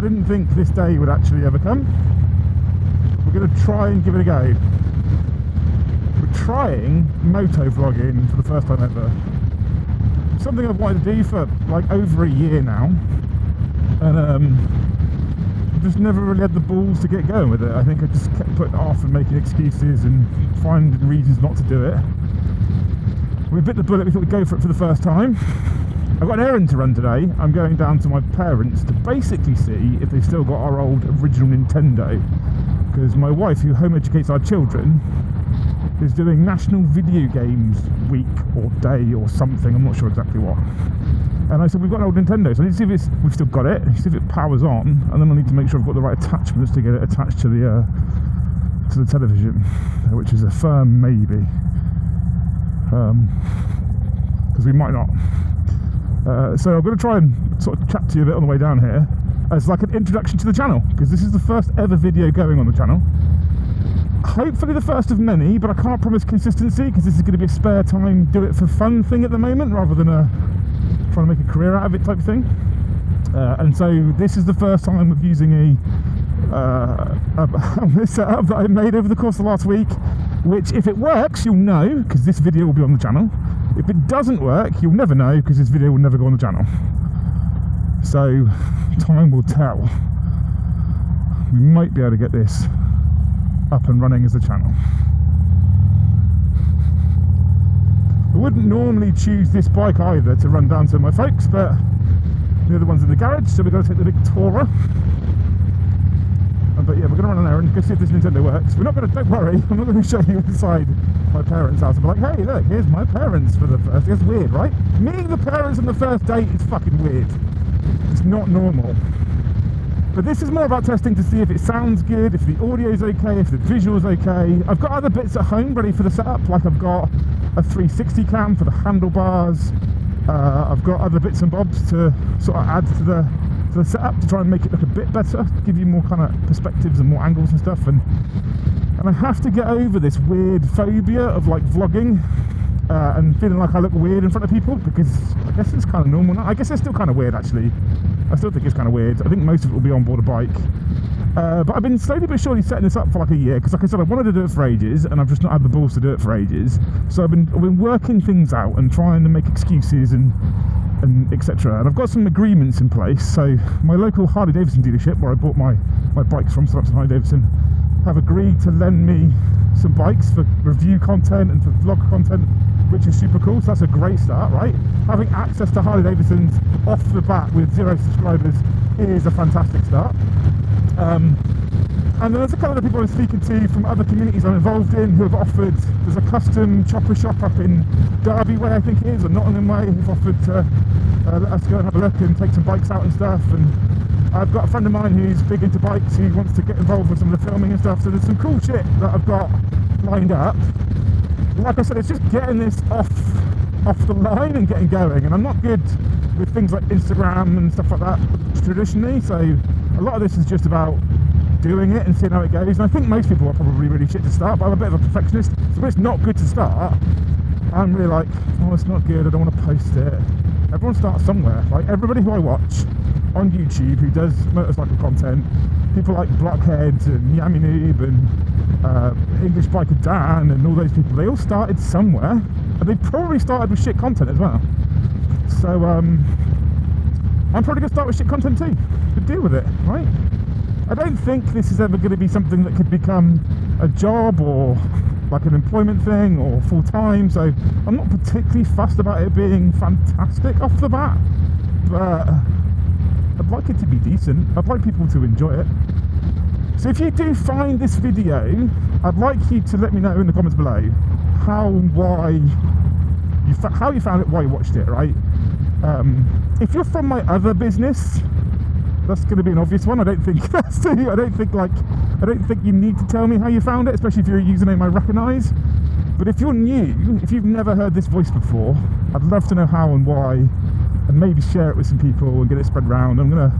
didn't think this day would actually ever come. We're going to try and give it a go. We're trying moto vlogging for the first time ever. Something I've wanted to do for like over a year now, and just never really had the balls to get going with it. I think I just kept putting it off and making excuses and finding reasons not to do it. We bit the bullet, we thought we'd go for it for the first time. I've got an errand to run today. I'm going down to my parents to basically see if they've still got our old original Nintendo, because my wife, who home educates our children, is doing National Video Games Week or Day or something, I'm not sure exactly what. And I said, we've got an old Nintendo, so I need to see if we've still got it, see if it powers on, and then I need to make sure I've got the right attachments to get it attached to the television, which is a firm maybe, because we might not. So I'm going to try and sort of chat to you a bit on the way down here as like an introduction to the channel, because this is the first ever video going on the channel. Hopefully the first of many, but I can't promise consistency, because this is going to be a spare time, do it for fun thing at the moment, rather than trying to make a career out of it type thing. And so this is the first time of using a setup that I made over the course of the last week, which if it works, you'll know, because this video will be on the channel. If it doesn't work, you'll never know, because this video will never go on the channel. So time will tell. We might be able to get this up and running as a channel. I wouldn't normally choose this bike either to run down to my folks, but the other one's in the garage, so we've got to take the big Tourer. But yeah, we're going to run an errand, go see if this Nintendo works. We're not going to, don't worry, I'm not going to show you inside my parents' house and be like, hey look, here's my parents for the first. It's weird, right? Meeting the parents on the first date is fucking weird. It's not normal. But this is more about testing to see if it sounds good, if the audio's okay, if the visual's okay. I've got other bits at home ready for the setup, like I've got a 360 cam for the handlebars. I've got other bits and bobs to sort of add to the setup to try and make it look a bit better, give you more kind of perspectives and more angles and stuff. And I have to get over this weird phobia of like vlogging and feeling like I look weird in front of people, because I guess it's kind of normal now. I guess it's still kind of weird actually. I still think it's kind of weird. I think most of it will be on board a bike. But I've been slowly but surely setting this up for like a year, because like I said, I wanted to do it for ages and I've just not had the balls to do it for ages. So I've been working things out and trying to make excuses and etc. And I've got some agreements in place. So my local Harley Davidson dealership, where I bought my bikes from, Southampton Harley Davidson, have agreed to lend me some bikes for review content and for vlog content, which is super cool. So that's a great start, right? Having access to Harley Davidsons off the bat with 0 subscribers is a fantastic start. And there's a couple of people I'm speaking to from other communities I'm involved in who have offered. There's a custom chopper shop up in Derby Way, I think it is, or Nottingham Way, who've offered to let us go and have a look and take some bikes out and stuff. And I've got a friend of mine who's big into bikes, who wants to get involved with some of the filming and stuff. So there's some cool shit that I've got lined up. Like I said, it's just getting this off the line and getting going. And I'm not good with things like Instagram and stuff like that traditionally, so a lot of this is just about doing it and seeing how it goes. And I think most people are probably really shit to start, but I'm a bit of a perfectionist, so when it's not good to start, I'm really like, oh, it's not good, I don't want to post it. Everyone starts somewhere. Like everybody who I watch on YouTube who does motorcycle content, people like Blockheads and Yami Noob and English Biker Dan and all those people, they all started somewhere, and they probably started with shit content as well. So I'm probably going to start with shit content too, but deal with it, right? I don't think this is ever going to be something that could become a job or like an employment thing or full-time, so I'm not particularly fussed about it being fantastic off the bat, but I'd like it to be decent. I'd like people to enjoy it. So if you do find this video, I'd like you to let me know in the comments below how you found it, why you watched it, right? If you're from my other business, that's going to be an obvious one. I don't think you need to tell me how you found it, especially if you're a username I recognise. But if you're new, if you've never heard this voice before, I'd love to know how and why, and maybe share it with some people and get it spread around. I'm going to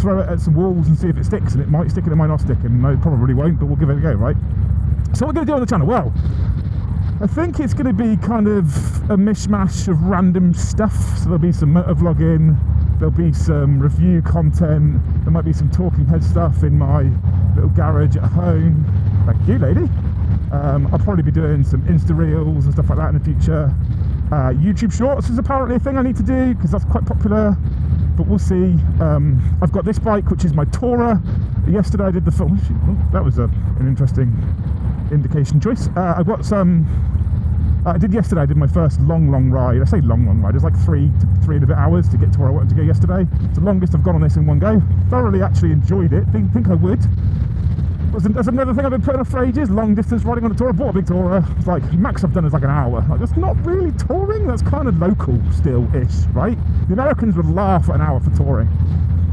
throw it at some walls and see if it sticks, and it might stick and it might not stick, and it probably won't, but we'll give it a go, right? So what we're going to do on the channel, well, I think it's going to be kind of a mishmash of random stuff. So there'll be some motor vlogging, There'll be some review content. There might be some talking head stuff in my little garage at home. Thank you, lady. I'll probably be doing some Insta Reels and stuff like that in the future. YouTube Shorts is apparently a thing I need to do because that's quite popular, but we'll see. I've got this bike, which is my Tourer. Yesterday I did the film. Oh, that was an interesting indication choice. I've got some. I did my first long ride. I say long ride. It was like 3 and a bit hours to get to where I wanted to go yesterday. It's the longest I've gone on this in one go. Thoroughly actually enjoyed it. Think I would. That's another thing I've been putting off for ages. Long distance riding on a Tourer. I bought a big Tourer. It's like max I've done is like an hour. Like, that's not really touring. That's kind of local still-ish, right? The Americans would laugh at an hour for touring.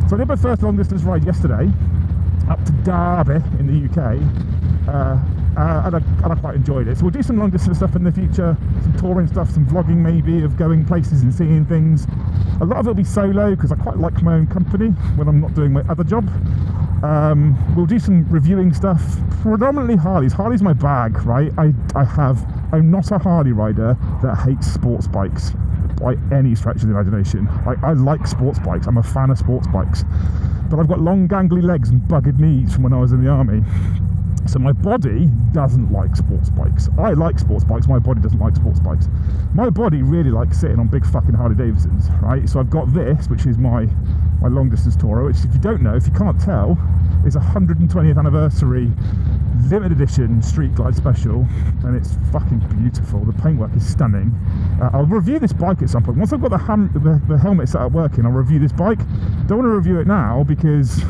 So I did my first long distance ride yesterday up to Derby in the UK. And I quite enjoyed it. So we'll do some long distance stuff in the future, some touring stuff, some vlogging maybe of going places and seeing things. A lot of it will be solo because I quite like my own company when I'm not doing my other job. We'll do some reviewing stuff, predominantly Harleys. Harley's my bag, right? I'm not a Harley rider that hates sports bikes by any stretch of the imagination. I like sports bikes. I'm a fan of sports bikes, but I've got long gangly legs and buggered knees from when I was in the army. So my body doesn't like sports bikes. I like sports bikes, my body doesn't like sports bikes. My body really likes sitting on big fucking Harley Davidsons, right? So I've got this, which is my long distance Tourer, which if you don't know, if you can't tell, is a 120th anniversary limited edition street glide special, and it's fucking beautiful. The paintwork is stunning. I'll review this bike at some point. Once I've got the helmet set up working, I'll review this bike. Don't want to review it now because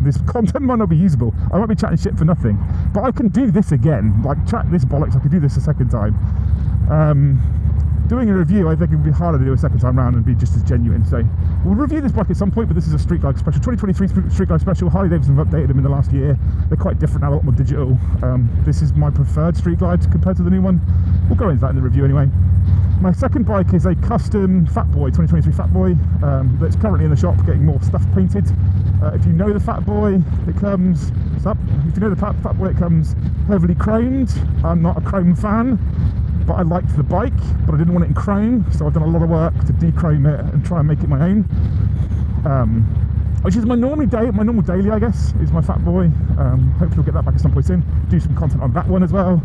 this content might not be usable. I might be chatting shit for nothing, but I can do this again. Like, chat this bollocks, I could do this a second time. Doing a review, I think it would be harder to do a second time round and be just as genuine. So we'll review this bike at some point, but this is a street glide special, 2023 street glide special. Harley Davidson have updated them in the last year. They're quite different now, a lot more digital. This is my preferred street glide compared to the new one. We'll go into that in the review anyway. My second bike is a custom Fat Boy, 2023 Fat Boy, that's currently in the shop getting more stuff painted. If you know the Fat Boy, it comes, if you know the Fat Boy, it comes heavily chromed. I'm not a chrome fan, but I liked the bike, but I didn't want it in chrome, so I've done a lot of work to de-chrome it and try and make it my own. Which is my normal daily, I guess, is my Fat Boy. Hopefully we'll get that back at some point soon. Do some content on that one as well.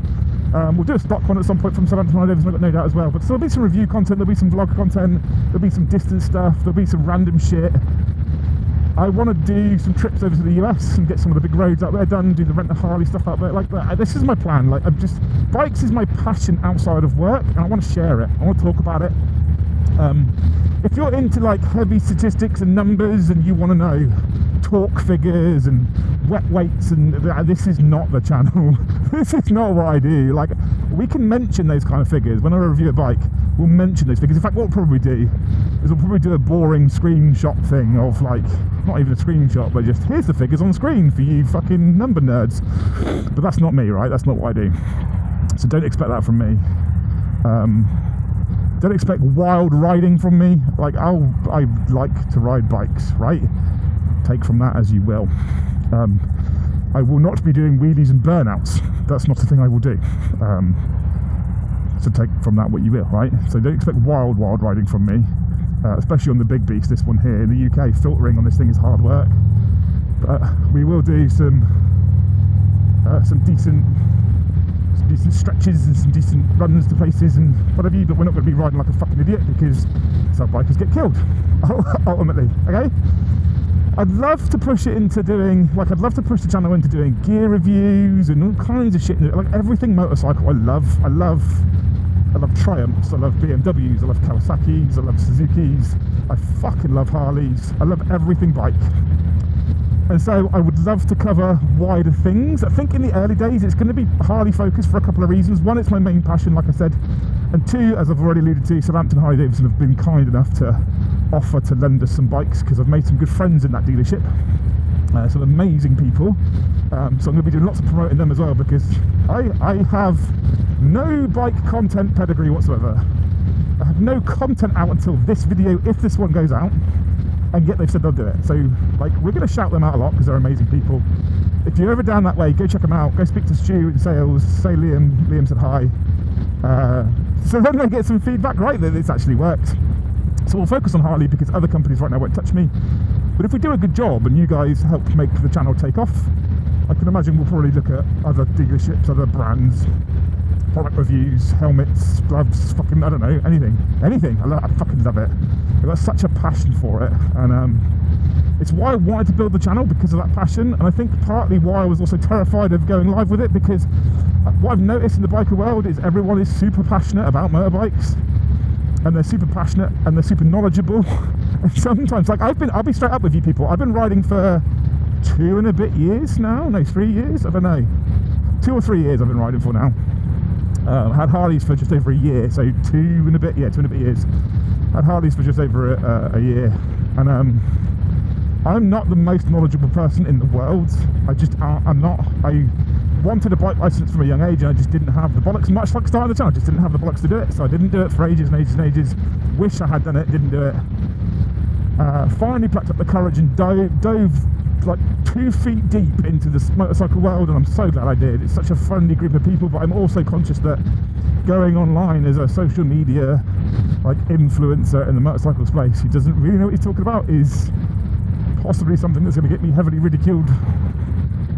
We'll do a stock one at some point from Southampton Harley Davidson, I've got no doubt as well. But so there'll be some review content, there'll be some vlog content, there'll be some distance stuff, there'll be some random shit. I want to do some trips over to the US and get some of the big roads out there done, do the rent a Harley stuff out there like that. This is my plan. Like, bikes is my passion outside of work, and I want to share it. I want to talk about it. If you're into like heavy statistics and numbers and you want to know torque figures and wet weights, and this is not the channel. This is not what I do. Like, we can mention those kind of figures when I review a bike. We'll mention those figures. In fact, what we'll probably do is we'll probably do a boring screenshot thing of, like, not even a screenshot, but just here's the figures on screen for you fucking number nerds. But that's not me, right? That's not what I do. So don't expect that from me. Don't expect wild riding from me. Like, I like to ride bikes, right? Take from that as you will. I will not be doing wheelies and burnouts. That's not a thing I will do. So take from that what you will, right? So don't expect wild riding from me, especially on the big beast. This one here in the UK, filtering on this thing is hard work. But we will do some decent stretches and some decent runs to places and whatever you. But we're not going to be riding like a fucking idiot because some bikers get killed ultimately. Okay. I'd love to push it into doing, like, I'd love to push the channel into doing gear reviews and all kinds of shit, like everything motorcycle. I love Triumphs, I love BMWs, I love Kawasaki's, I love Suzuki's, I fucking love Harleys, I love everything bike. And so I would love to cover wider things. I think in the early days it's going to be Harley focused for a couple of reasons. One, it's my main passion, like I said, and two, as I've already alluded to, Southampton Harley Davidson have been kind enough to offer to lend us some bikes because I've made some good friends in that dealership, some amazing people. So I'm going to be doing lots of promoting them as well because I have no bike content pedigree whatsoever. I have no content out until this video, if this one goes out, and yet they've said they'll do it. So, like, we're going to shout them out a lot because they're amazing people. If you're ever down that way, go check them out. Go speak to Stu in sales, say Liam said hi. So then they get some feedback, right, that it's actually worked. So we'll focus on Harley because other companies right now won't touch me. But if we do a good job and you guys help make the channel take off, I can imagine we'll probably look at other dealerships, other brands, product reviews, helmets, gloves, fucking, I don't know, anything. I fucking love it. I've got such a passion for it, and it's why I wanted to build the channel, because of that passion. And I think partly why I was also terrified of going live with it, because what I've noticed in the biker world is everyone is super passionate about motorbikes, and they're super passionate and they're super knowledgeable. And sometimes, like, I'll be straight up with you people, I've been riding for 2 and a bit years now, no, 3 years, I don't know, 2 or 3 years I've been riding for now. Had Harleys for just over a year, so 2 and a bit years. Had Harleys for just over a year, and I'm not the most knowledgeable person in the world. I'm not. I wanted a bike license from a young age, and I just didn't have the bollocks. Much like starting the channel, I just didn't have the bollocks to do it. So I didn't do it for ages and ages and ages. Wish I had done it, didn't do it. Finally plucked up the courage and dove like 2 feet deep into this motorcycle world, and I'm so glad I did. It's such a friendly group of people, but I'm also conscious that going online as a social media like influencer in the motorcycle space who doesn't really know what he's talking about is possibly something that's going to get me heavily ridiculed.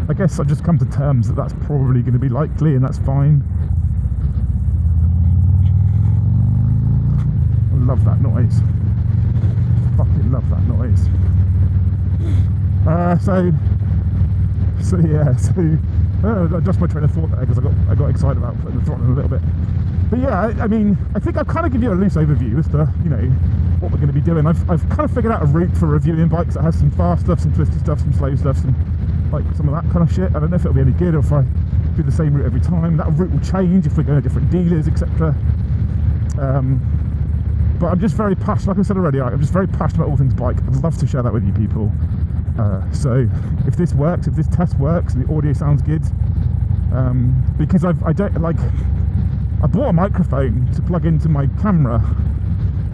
I guess I've just come to terms that that's probably going to be likely, and that's fine. I love that noise. Fucking love that noise. I just my train of thought there because I got excited about putting the throttle in a little bit. But yeah, I mean, I think I've kind of give you a loose overview as to, you know, what we're going to be doing. I've kind of figured out a route for reviewing bikes that has some fast stuff, some twisty stuff, some slow stuff, some like some of that kind of shit. I don't know if it'll be any good or if I do the same route every time. That route will change if we're going to different dealers, etc. But I'm just very passionate, like I said already, I'm just very passionate about all things bike. I'd love to share that with you people. So if this works, if this test works and the audio sounds good, because I bought a microphone to plug into my camera,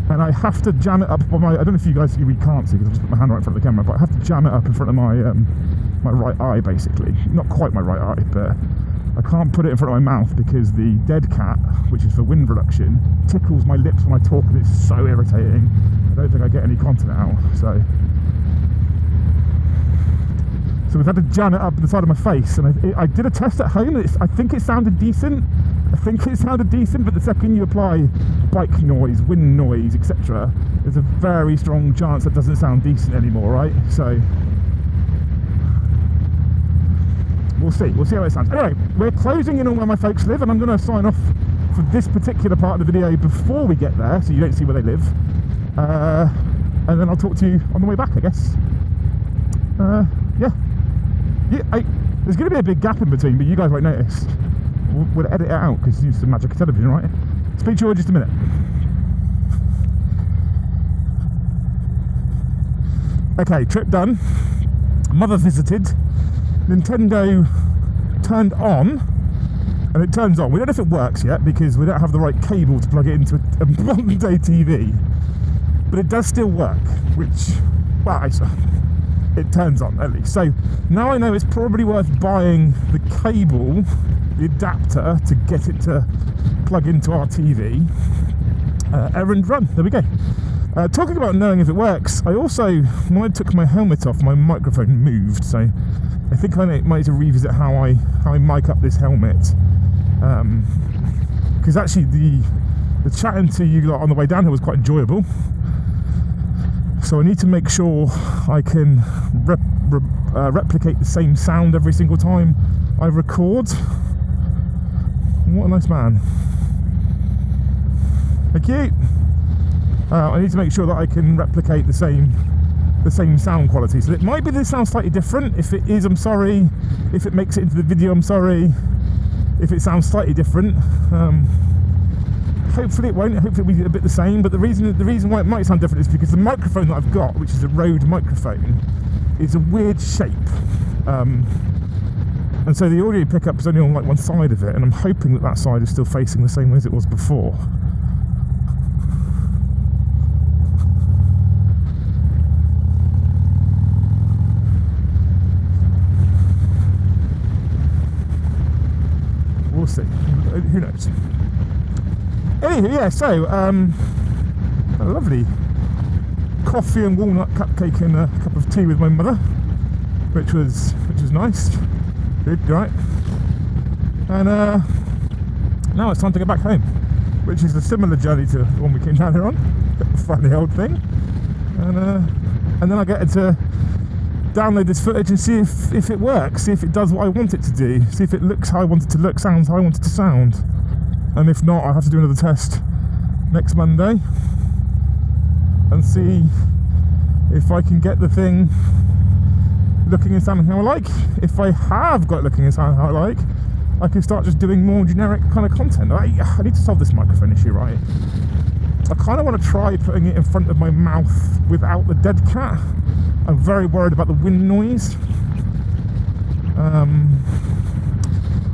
and I have to jam it up by my, I don't know if you guys can't see because I've just put my hand right in front of the camera, but I have to jam it up in front of my my right eye, basically. Not quite my right eye, but I can't put it in front of my mouth because the dead cat, which is for wind reduction, tickles my lips when I talk, and it's so irritating. I don't think I get any content out, so we've had to jam it up the side of my face, and I did a test at home. I think it sounded decent. But the second you apply bike noise, wind noise, etc., there's a very strong chance it doesn't sound decent anymore, right? So we'll see how it sounds. Anyway, we're closing in on where my folks live, and I'm going to sign off for this particular part of the video before we get there, so you don't see where they live. And then I'll talk to you on the way back, I guess. There's going to be a big gap in between, but you guys won't notice. We'll edit it out because it's the magic of television, right? Speak to you in just a minute. Okay, trip done. Mother visited. Nintendo turned on, and it turns on. We don't know if it works yet because we don't have the right cable to plug it into a modern day TV, but it does still work, which, well, it turns on at least. So now I know it's probably worth buying the cable, the adapter, to get it to plug into our TV. Errand run, there we go. Talking about knowing if it works, I also, when I took my helmet off, my microphone moved, so I think I might need to revisit how I mic up this helmet, because actually the chatting to you lot on the way down here was quite enjoyable. So I need to make sure I can replicate the same sound every single time I record. What a nice man. Thank you. I need to make sure that I can replicate the same sound quality. So it might be this sounds slightly different. If it is, I'm sorry. If it makes it into the video, I'm sorry. If it sounds slightly different, hopefully it won't. Hopefully it'll be a bit the same. But the reason why it might sound different is because the microphone that I've got, which is a Rode microphone, is a weird shape. And so the audio pickup is only on like one side of it, and I'm hoping that side is still facing the same way as it was before. We'll see. Who knows? Anyway, yeah, so lovely. coffee and walnut cupcake and a cup of tea with my mother, which was nice. Good, right? And now it's time to get back home, which is a similar journey to the one we came down here on. Funny old thing. And then I get to download this footage and see if it works, see if it does what I want it to do, see if it looks how I want it to look, sounds how I want it to sound. And if not, I'll have to do another test next Monday and see if I can get the thing looking and sounding how I like. If I have got it looking and sounding how I like, I can start just doing more generic kind of content. I need to solve this microphone issue, right? I kind of want to try putting it in front of my mouth without the dead cat. I'm very worried about the wind noise.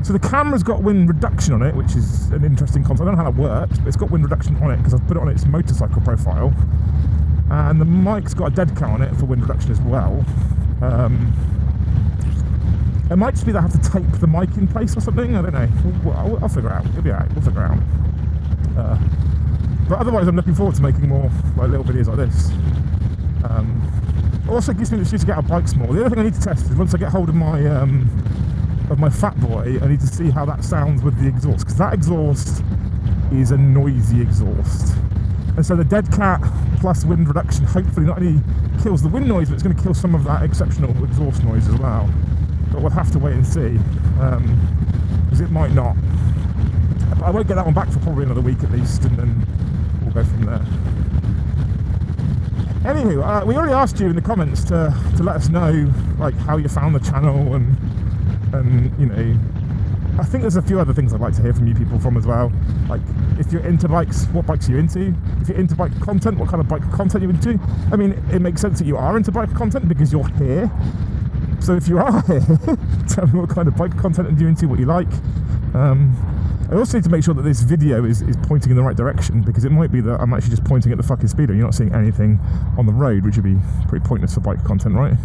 So the camera's got wind reduction on it, which is an interesting concept. I don't know how that works, but it's got wind reduction on it because I've put it on its motorcycle profile. And the mic's got a dead cat on it for wind reduction as well. It might just be that I have to tape the mic in place or something. I don't know. I'll figure it out. It'll be alright. We'll figure it out. But otherwise, I'm looking forward to making more like little videos like this. Also gives me the excuse to get out bikes more. The other thing I need to test is once I get hold of my Fat Boy, I need to see how that sounds with the exhaust, because that exhaust is a noisy exhaust. And so the dead cat plus wind reduction hopefully not only kills the wind noise, but it's going to kill some of that exceptional exhaust noise as well. But we'll have to wait and see, because it might not. But I won't get that one back for probably another week at least, and then we'll go from there. Anywho, we already asked you in the comments to let us know like how you found the channel, and you know, I think there's a few other things I'd like to hear from you people from as well. Like, if you're into bikes, what bikes are you into? If you're into bike content, what kind of bike content are you into? I mean, it makes sense that you are into bike content because you're here. So if you are here, tell me what kind of bike content are you into, what you like. I also need to make sure that this video is pointing in the right direction, because it might be that I'm actually just pointing at the fucking speedo. You're not seeing anything on the road, which would be pretty pointless for bike content, right?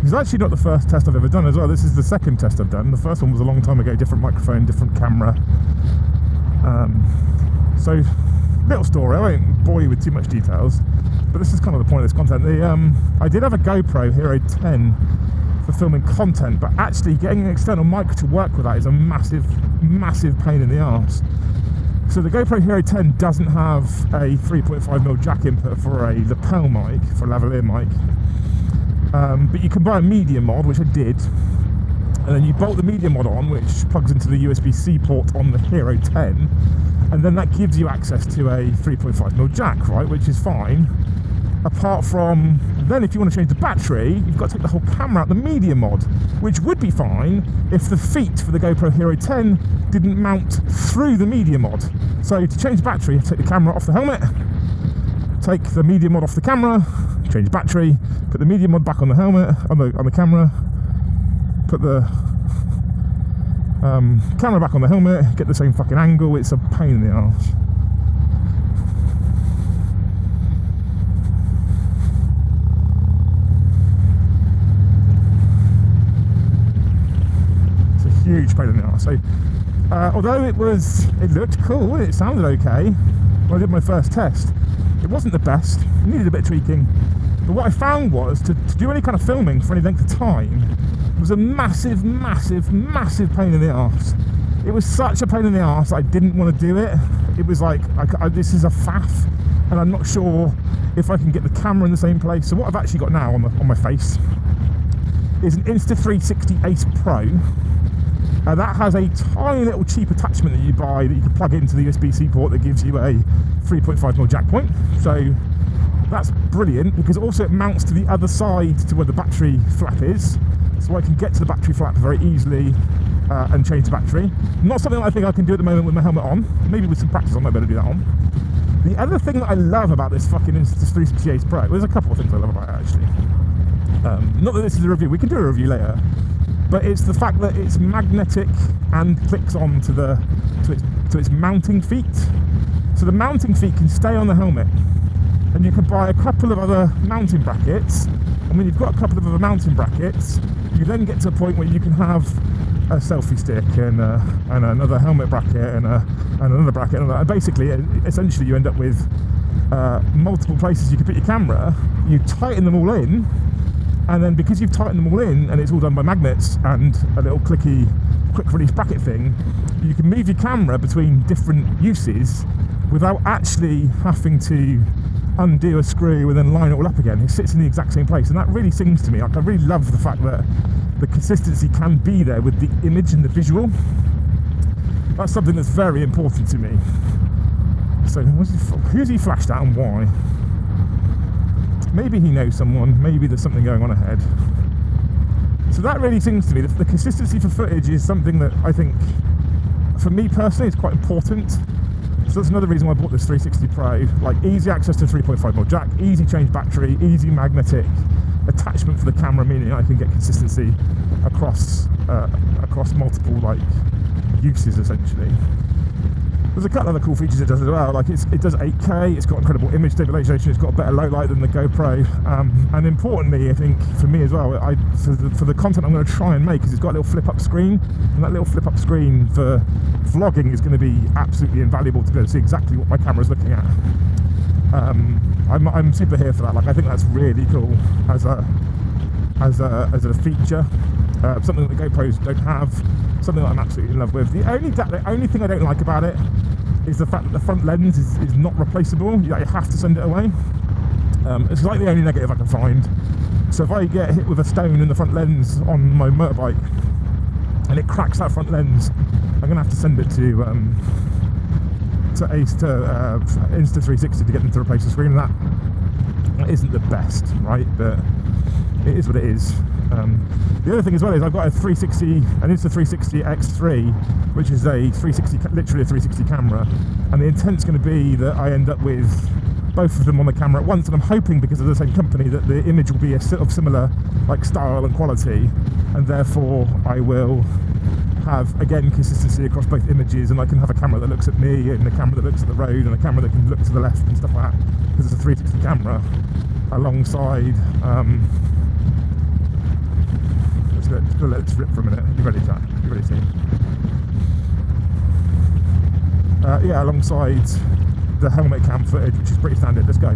It's actually not the first test I've ever done as well. This is the second test I've done. The first one was a long time ago, different microphone, different camera. So, little story, I won't bore you with too much details, but this is kind of the point of this content. I did have a GoPro Hero 10 for filming content, but actually getting an external mic to work with that is a massive, massive pain in the arse. So the GoPro Hero 10 doesn't have a 3.5mm jack input for a lapel mic, for a lavalier mic. But you can buy a media mod, which I did, and then you bolt the media mod on, which plugs into the USB-C port on the Hero 10, and then that gives you access to a 3.5mm jack, right, which is fine. Apart from, then if you want to change the battery, you've got to take the whole camera out the media mod, which would be fine if the feet for the GoPro Hero 10 didn't mount through the media mod. So to change the battery, you take the camera off the helmet, take the media mod off the camera, change the battery, put the media mod back on the helmet, on the camera, put the camera back on the helmet, get the same fucking angle. It's a pain in the arse. It's a huge pain in the arse. So, although it looked cool, it sounded okay when I did my first test, it wasn't the best. It needed a bit of tweaking. But what I found was to do any kind of filming for any length of time was a massive, massive, massive pain in the arse. It was such a pain in the arse, I didn't want to do it. It was like, this is a faff, and I'm not sure if I can get the camera in the same place. So what I've actually got now on my face is an Insta360 Ace Pro. That has a tiny little cheap attachment that you buy that you can plug into the USB-C port that gives you a 3.5mm jack point. So that's brilliant, because also it mounts to the other side to where the battery flap is, so I can get to the battery flap very easily and change the battery. Not something that I think I can do at the moment with my helmet on. Maybe with some practice I might be able to do that on. The other thing that I love about this fucking Insta360 Ace Pro, well, there's a couple of things I love about it actually. Not that this is a review, we can do a review later, but it's the fact that it's magnetic and clicks on to its mounting feet. So the mounting feet can stay on the helmet, and you could buy a couple of other mounting brackets, and when you've got a couple of other mounting brackets, you then get to a point where you can have a selfie stick and another helmet bracket and another bracket, and basically, essentially, you end up with multiple places you can put your camera. You tighten them all in, and then because you've tightened them all in, and it's all done by magnets and a little clicky quick release bracket thing, you can move your camera between different uses without actually having to undo a screw and then line it all up again. It sits in the exact same place, and that really sings to me. Like, I really love the fact that the consistency can be there with the image and the visual. That's something that's very important to me. So who's he flashed at and why? Maybe he knows someone, maybe there's something going on ahead. So that really sings to me. The consistency for footage is something that I think, for me personally, is quite important. So that's another reason why I bought this 360 Pro. Like, easy access to 3.5mm jack, easy change battery, easy magnetic attachment for the camera, meaning I can get consistency across multiple like uses essentially. There's a couple of other cool features it does as well. Like, it does 8K, it's got incredible image stabilization, it's got a better low light than the GoPro, and importantly, I think for me as well, for the content I'm going to try and make, is it's got a little flip up screen, and that little flip up screen for vlogging is going to be absolutely invaluable to be able to see exactly what my camera's looking at. I'm super here for that. Like, I think that's really cool as a feature. Something that the GoPros don't have, something that I'm absolutely in love with. The only thing I don't like about it is the fact that the front lens is not replaceable. You have to send it away. It's like the only negative I can find. So if I get hit with a stone in the front lens on my motorbike and it cracks that front lens, I'm going to have to send it to Insta360 to get them to replace the screen. That isn't the best, right? But it is what it is. The other thing as well is I've got an Insta360 X3, which is literally a 360 camera, and the intent's going to be that I end up with both of them on the camera at once, and I'm hoping, because of the same company, that the image will be a sort of similar like style and quality, and therefore I will have, again, consistency across both images, and I can have a camera that looks at me and a camera that looks at the road and a camera that can look to the left and stuff like that, because it's a 360 camera alongside let's let it rip for a minute. You ready, Jack? You ready, team? Yeah, alongside the helmet cam footage, which is pretty standard. Let's go.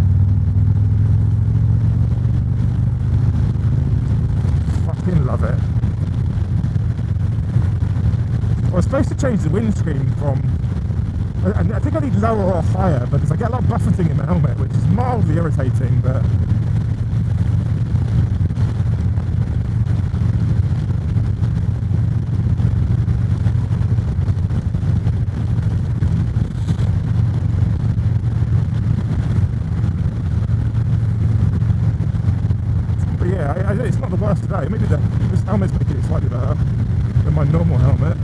Fucking love it. I was supposed to change the windscreen from, I think I need lower or higher, because I get a lot of buffeting in the helmet, which is mildly irritating, but it's not the worst today. Maybe this helmet's making it slightly better than my normal helmet.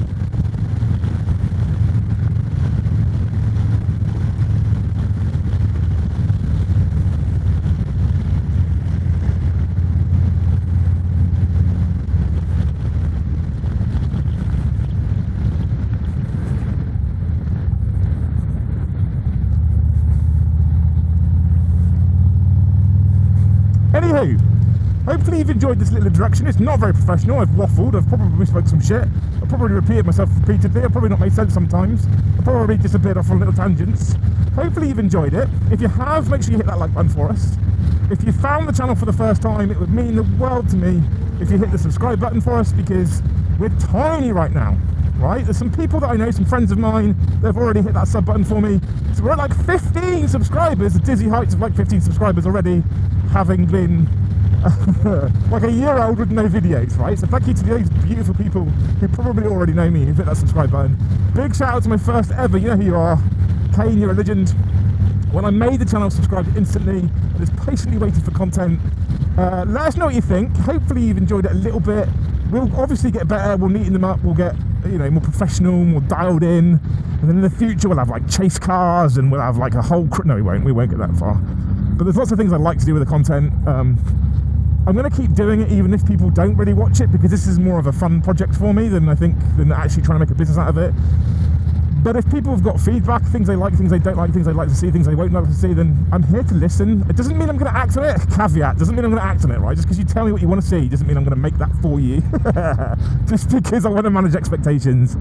Anywho, hopefully you've enjoyed this little introduction. It's not very professional. I've waffled. I've probably spoke some shit. I've probably repeated myself repeatedly. I've probably not made sense sometimes. I've probably disappeared off on little tangents. Hopefully you've enjoyed it. If you have, make sure you hit that like button for us. If you found the channel for the first time, it would mean the world to me if you hit the subscribe button for us, because we're tiny right now, right? There's some people that I know, some friends of mine, they've already hit that sub button for me. So we're at like 15 subscribers, the dizzy heights of like 15 subscribers already, having been like a year old with no videos, right? So thank you to those beautiful people who probably already know me, who hit that subscribe button. Big shout out to my first ever, you know who you are, Kane, you're a legend. When I made the channel, subscribed instantly, and just patiently waited for content. Let us know what you think. Hopefully you've enjoyed it a little bit. We'll obviously get better, we'll neaten them up, we'll get, you know, more professional, more dialed in, and then in the future we'll have like chase cars, and we'll have like a whole no, we won't get that far, but there's lots of things I'd like to do with the content. I'm going to keep doing it even if people don't really watch it, because this is more of a fun project for me than actually trying to make a business out of it. But if people have got feedback, things they like, things they don't like, things they like to see, things they won't like to see, then I'm here to listen. It doesn't mean I'm going to act on it. Caveat, doesn't mean I'm going to act on it, right? Just because you tell me what you want to see doesn't mean I'm going to make that for you. Just because I want to manage expectations.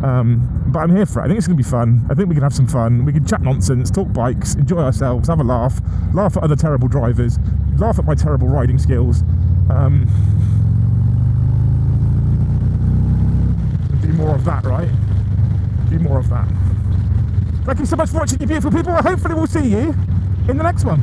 But I'm here for it. I think it's going to be fun. I think we can have some fun. We can chat nonsense, talk bikes, enjoy ourselves, have a laugh at other terrible drivers, laugh at my terrible riding skills. Do more of that, right? Do more of that. Thank you so much for watching, you beautiful people. Hopefully we'll see you in the next one.